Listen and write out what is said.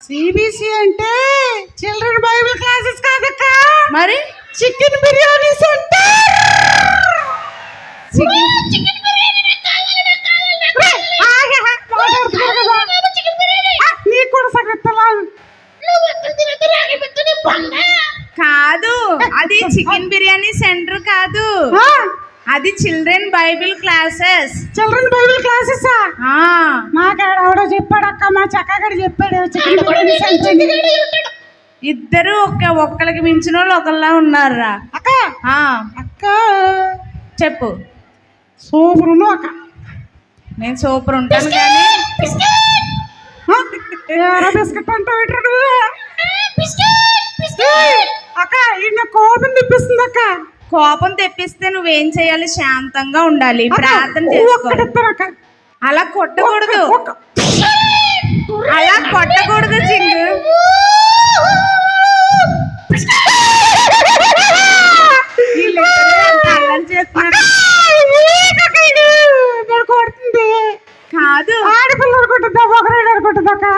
CBC అంటే children Bible classes కాదక్క, మరి చికెన్ బిర్యానీ సెంటర్. నీకు కూడా సగత్తలా కాదు, అది చికెన్ బిర్యానీ సెంటర్ కాదు, అది children Bible classes. Children Bible classes మాకాడ ఆవిడ చెప్పాడక్క, మా చక్కగడు చెప్పాడు చికెన్ బిర్యానీ సెంటర్. ఇద్దరు ఒక్కరికి మించిన వాళ్ళు ఒకళ్ళ ఉన్నారా అక్క? అక్క చెప్పు. సూపర్ అక్క. నేను సూపర్ ఉంటాను కానీ బిస్కెట్ అంటావు అక్క. ఈయన కోపం తెప్పిస్తుంది అక్క. కోపం తెప్పిస్తే నువ్వేం చేయాలి? శాంతంగా ఉండాలి, ప్రార్థన చేసుకోవాలి. అలా కొట్టకూడదు, అలా కొట్టకూడదు చింగు. కాదు, ఆడపిల్లలు కొట్టుద్దా, ఒకరైనా కొట్టుదాకా.